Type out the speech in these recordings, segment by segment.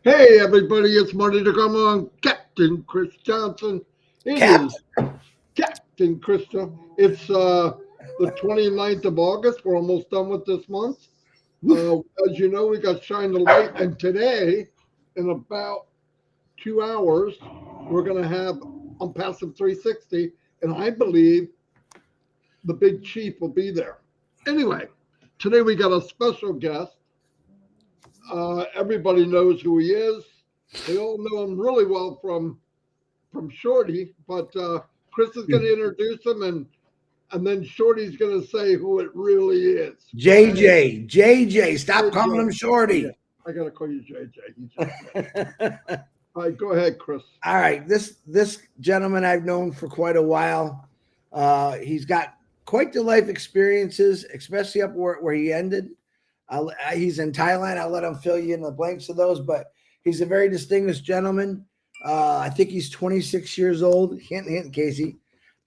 Hey everybody, it's Marty to come on. Captain Chris Johnson. It Cap. is Captain Krista. It's the 29th of August. We're almost done with this month. As you know, we got Shine the Light, and today, in about 2 hours, we're going to have ONPASSIVE 360, and I believe the big chief will be there. Anyway, today we got a special guest. Everybody knows who he is. They all know him really well from Shorty, but Chris is going to introduce him, and then Shorty's going to say who it really is. JJ. Stop JJ. calling him Shorty. I got to call you JJ. All right, go ahead, Chris. All right, this gentleman I've known for quite a while. He's got quite the life experiences, especially up where he ended. He's in Thailand. I'll let him fill you in the blanks of those, but he's a very distinguished gentleman. I think he's 26 years old. Hint, Casey.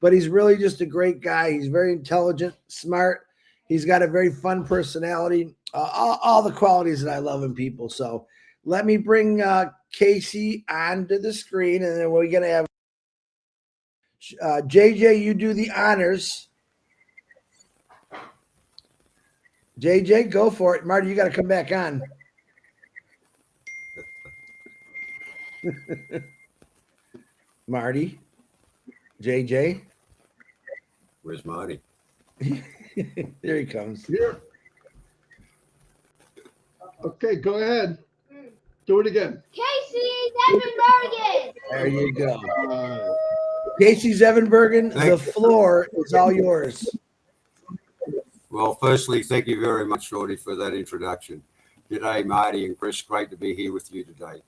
But he's really just a great guy. He's very intelligent, smart. He's got a very fun personality. All the qualities that I love in people. So let me bring Casey onto the screen, and then we're going to have JJ, you do the honors. JJ, go for it. Marty, you got to come back on. Marty, JJ. Where's Marty? There he comes. Here. Okay, go ahead. Do it again. Casey Zevenbergen. There you go. Casey Zevenbergen, the floor is all yours. Well, firstly, thank you very much, Shorty, for that introduction. G'day, Marty and Chris. Great to be here with you today.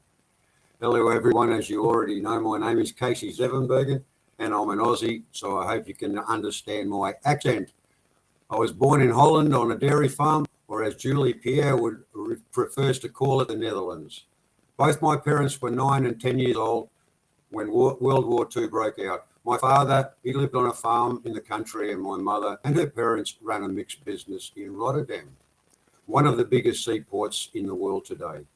Hello, everyone. As you already know, my name is Casey Zevenbergen, and I'm an Aussie, so I hope you can understand my accent. I was born in Holland on a dairy farm, or as Julie Pierre prefers to call it, the Netherlands. Both my parents were 9 and 10 years old when World War II broke out. My father, he lived on a farm in the country, and my mother and her parents ran a mixed business in Rotterdam, one of the biggest seaports in the world today.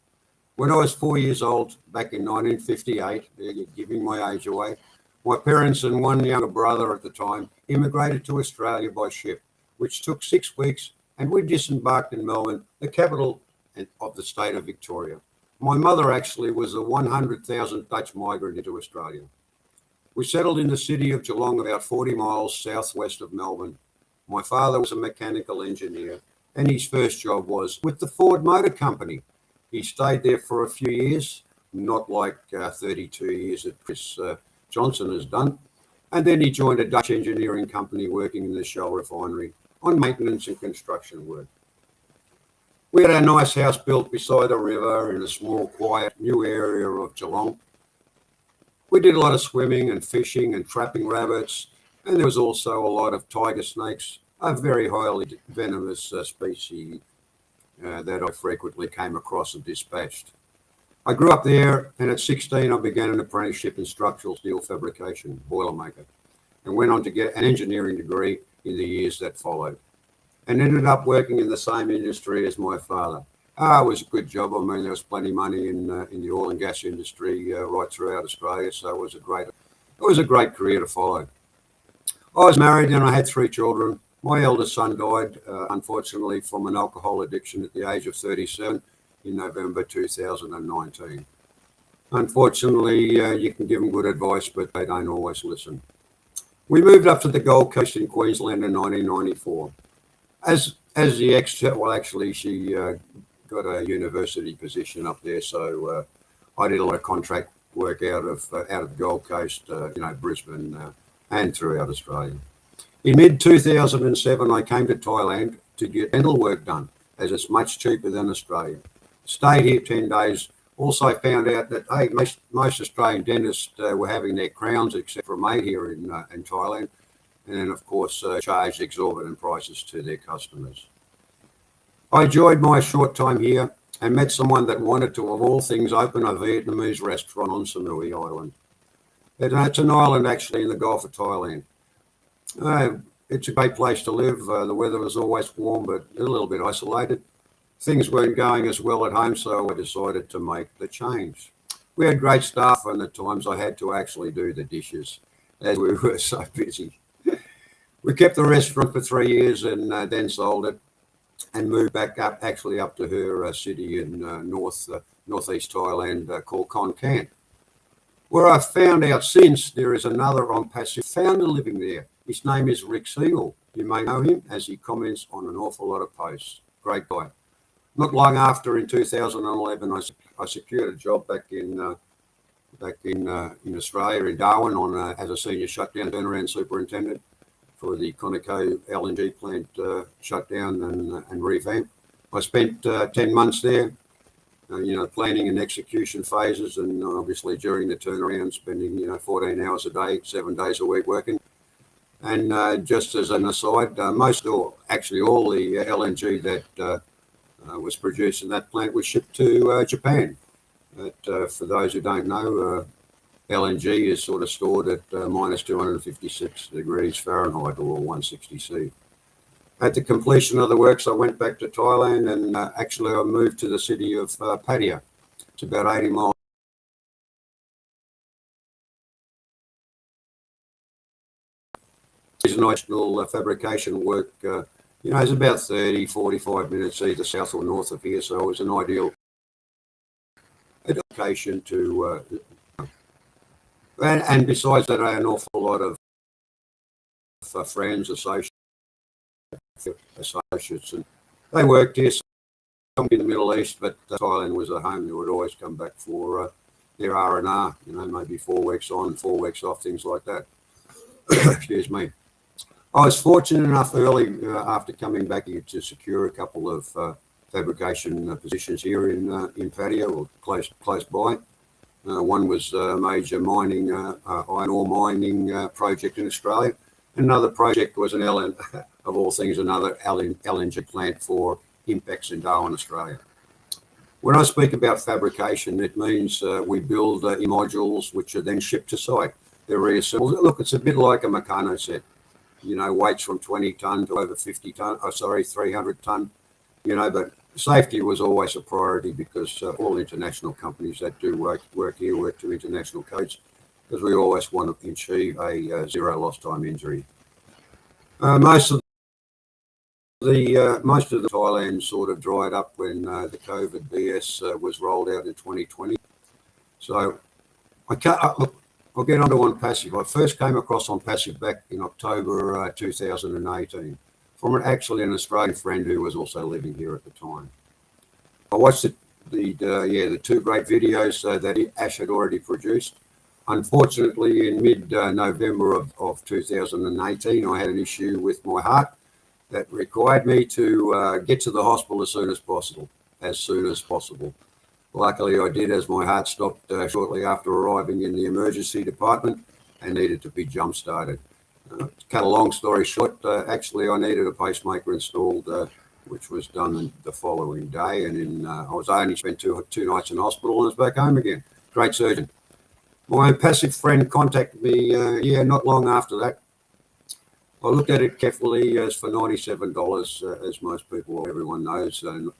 When I was 4 years old, back in 1958, you're giving my age away, my parents and one younger brother at the time immigrated to Australia by ship, which took 6 weeks, and we disembarked in Melbourne, the capital of the state of Victoria. My mother actually was a 100,000 Dutch migrant into Australia. We settled in the city of Geelong, about 40 miles southwest of Melbourne. My father was a mechanical engineer, and his first job was with the Ford Motor Company. He stayed there for a few years, not like 32 years that Chris Johnson has done. And then he joined a Dutch engineering company working in the Shell refinery on maintenance and construction work. We had a nice house built beside a river in a small, quiet, new area of Geelong. We did a lot of swimming and fishing and trapping rabbits, and there was also a lot of tiger snakes, a very highly venomous species that I frequently came across and dispatched. I grew up there, and at 16 I began an apprenticeship in structural steel fabrication, boilermaker, and went on to get an engineering degree in the years that followed, and ended up working in the same industry as my father. It was a good job. I mean, there was plenty of money in the oil and gas industry right throughout Australia, so it was a great career to follow. I was married and I had 3 children. My eldest son died, unfortunately, from an alcohol addiction at the age of 37 in November 2019. Unfortunately, you can give them good advice, but they don't always listen. We moved up to the Gold Coast in Queensland in 1994. As the she got a university position up there, so I did a lot of contract work out of the Gold Coast, Brisbane, and throughout Australia. In mid-2007, I came to Thailand to get dental work done, as it's much cheaper than Australia. Stayed here 10 days. Also found out that, hey, most Australian dentists were having their crowns, except for a mate here in Thailand, and then, of course, charged exorbitant prices to their customers. I enjoyed my short time here and met someone that wanted to, of all things, open a Vietnamese restaurant on Samui Island. It's an island, actually, in the Gulf of Thailand. It's a great place to live. The weather was always warm, but a little bit isolated. things weren't going as well at home, so I decided to make the change. We had great staff, and at times I had to actually do the dishes as we were so busy. We kept the restaurant for 3 years and then sold it and moved back up to her city in northeast Thailand called Khon Kaen, where I've found out since there is another ONPASSIVE founder living there. His name is Rick Siegel. You may know him as he comments on an awful lot of posts. Great guy. Not long after, in 2011, I secured a job back in Australia, in Darwin, as a senior shutdown turnaround superintendent for the Conoco LNG plant shutdown and revamp. I spent 10 months there, planning and execution phases, and obviously during the turnaround, spending 14 hours a day, 7 days a week working. And just as an aside, all the LNG that was produced in that plant was shipped to Japan. But for those who don't know, LNG is sort of stored at minus 256 degrees Fahrenheit or 160 C. At the completion of the works, I went back to Thailand, and I moved to the city of Pattaya. It's about 80 miles. International fabrication work, is about 30, 45 minutes either south or north of here, so it was an ideal location to. And besides that, I had an awful lot of friends, associates, and they worked here. Some in the Middle East, but Thailand was a home. They would always come back for their R&R, maybe 4 weeks on, 4 weeks off, things like that. Excuse me. I was fortunate enough early after coming back here to secure a couple of fabrication positions here in Pattaya, or close by. One was a major mining, iron ore mining project in Australia. Another project was of all things, another LNG plant for Impex in Darwin, Australia. When I speak about fabrication, it means we build modules which are then shipped to site. They're reassembled. Look, it's a bit like a Meccano set. Weights from 20 ton to over 50 ton, 300 ton, but safety was always a priority because all international companies that do work here work to international codes, because we always want to achieve a zero lost time injury. Most of the Thailand sort of dried up when the COVID BS was rolled out in 2020. So I'll get onto ONPASSIVE. I first came across ONPASSIVE back in October 2018 from an Australian friend who was also living here at the time. I watched the 2 great videos that Ash had already produced. Unfortunately, in mid-November of 2018, I had an issue with my heart that required me to get to the hospital as soon as possible. Luckily, I did, as my heart stopped shortly after arriving in the emergency department and needed to be jump-started. To cut a long story short, I needed a pacemaker installed, which was done the following day. And I was only spent two nights in hospital and was back home again. Great surgeon. My ONPASSIVE friend contacted me, not long after that. I looked at it carefully as for $97, as most people, everyone knows. And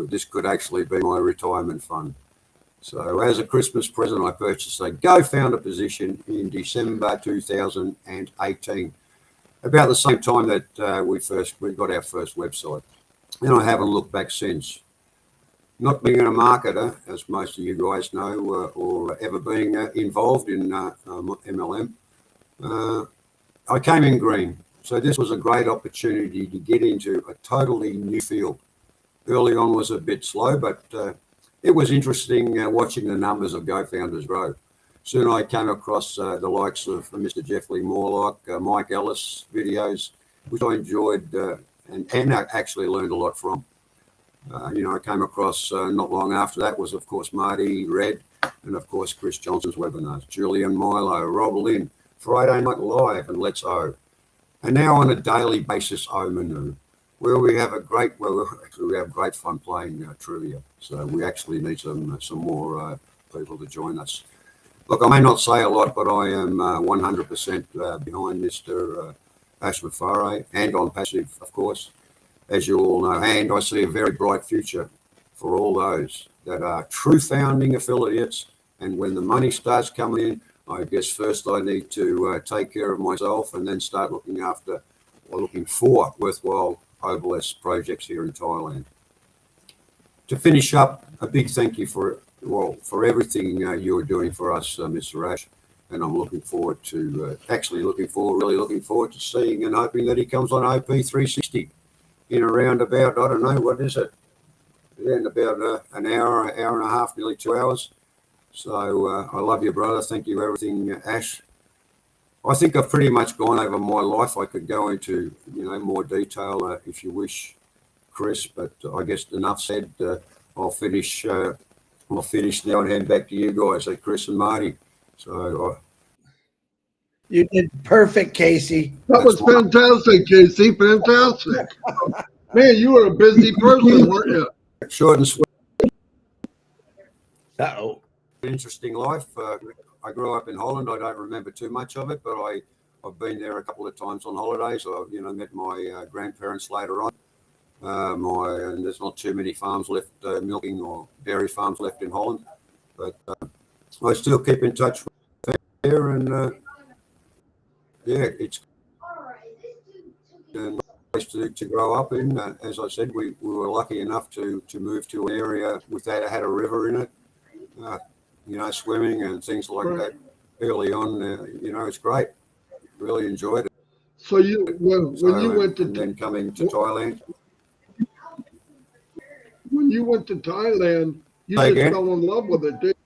this could actually be my retirement fund. So as a Christmas present, I purchased a co-founder position in December 2018, about the same time that we got our first website. And I haven't looked back since. Not being a marketer, as most of you guys know, or ever being involved in MLM, I came in green. So this was a great opportunity to get into a totally new field. Early on was a bit slow, but it was interesting watching the numbers of GoFounders grow. Soon I came across the likes of Mr. Jeffrey Morlock, Mike Ellis videos, which I enjoyed and actually learned a lot from. I came across not long after that was, of course, MARTY, Red, and, of course, Chris Johnson's webinars, Julian Milo, Rob Lynn, Friday Night Live, and Let's O. And now on a daily basis, Omanu, where we have great fun playing trivia. So we actually need some more people to join us. Look, I may not say a lot, but I am 100% behind Mr. Ash Mafare and ONPASSIVE, of course. as you all know, and I see a very bright future for all those that are true founding affiliates. And when the money starts coming in, I guess first I need to take care of myself and then start looking after or looking for worthwhile overless projects here in Thailand. To finish up, a big thank you for everything you're doing for us, Mr. Ash. And I'm looking forward to, really looking forward to seeing and hoping that he comes on OP 360 in around about, I don't know, what is it? In about an hour and a half, nearly 2 hours. So I love you, brother. Thank you for everything, Ash. I think I've pretty much gone over my life. I could go into, more detail if you wish, Chris, but I guess enough said. I'll finish now and hand back to you guys, Chris and Marty. So you did perfect, Casey. That was fantastic, Casey. Fantastic. Man, you were a busy person, weren't you? Short and sweet. Uh-oh. Interesting life. I grew up in Holland. I don't remember too much of it, but I've been there a couple of times on holidays. I met my grandparents later on. And there's not too many farms left, milking or dairy farms left in Holland, but I still keep in touch with there, and it's a place to grow up in. As I said, we were lucky enough to move to an area that had a river in it, swimming and things like that early on. It's great. Really enjoyed it. So when you went to, and then coming to Thailand. When you went to Thailand, you just fell in love with it, didn't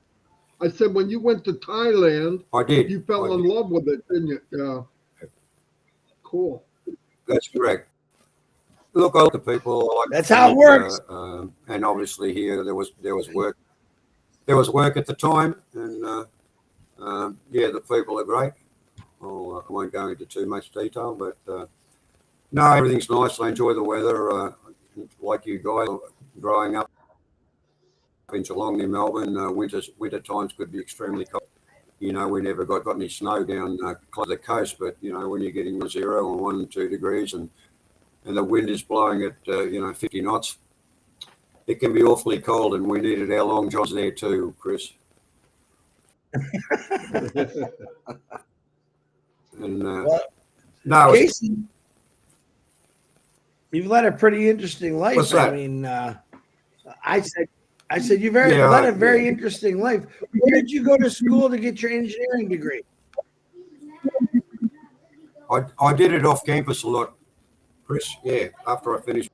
you? I said, when you went to Thailand, I did. You fell in love with it, didn't you? Yeah. Cool. That's correct. Look, I like the people. That's how it works. And obviously here there was work. There was work at the time, and the people are great. I won't go into too much detail, but no, everything's nice. I enjoy the weather. Like you guys, growing up in Geelong near Melbourne, winter times could be extremely cold. We never got any snow down close to the coast, but when you're getting 0 or 1 and 2 degrees and the wind is blowing at 50 knots, it can be awfully cold, and we needed our long johns there too, Chris. And no, Casey, you've led a pretty interesting life. What's that? I mean, I said you've led a very interesting life. Where did you go to school to get your engineering degree? I did it off campus a lot, Chris. Yeah, after I finished,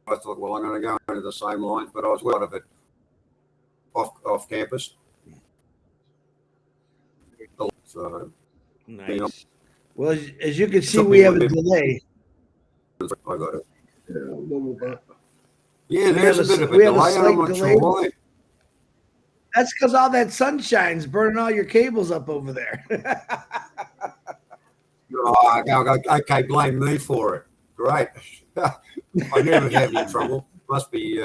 I thought, well, I'm going to go into the same line, but I was well out of it off campus. So nice. Well, as you can see, we have a delay. I got it. Yeah, a little bit. Yeah, there's a bit of a delay. I'm not sure why. That's because all that sunshine's burning all your cables up over there. Okay, blame me for it. Great. I never have any trouble. Must be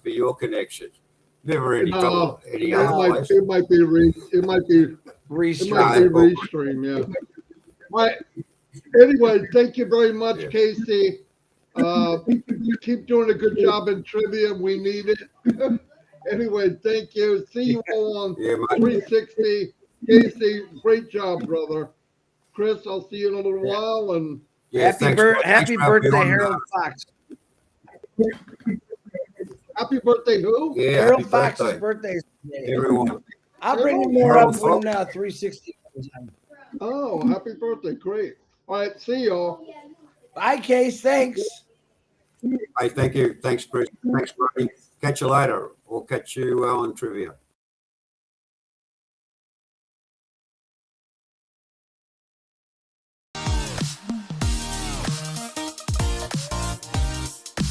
your connection. Never any trouble. Any other place. It might be restream. Yeah. Right. Anyway, thank you very much, Casey. You keep doing a good job in trivia. We need it. Anyway, thank you. See you all on 360. Casey, great job, brother. Chris, I'll see you in a little while. And happy birthday, Harold Fox. Happy birthday, who? Yeah, Harold Fox's birthday. Everyone. I'll bring you more up when 360 comes on. Oh, happy birthday. Great. All right, see y'all. Bye, Case. Thanks. Hey, thank you. Thanks, Chris. Thanks, Marty. Catch you later. We'll catch you on trivia.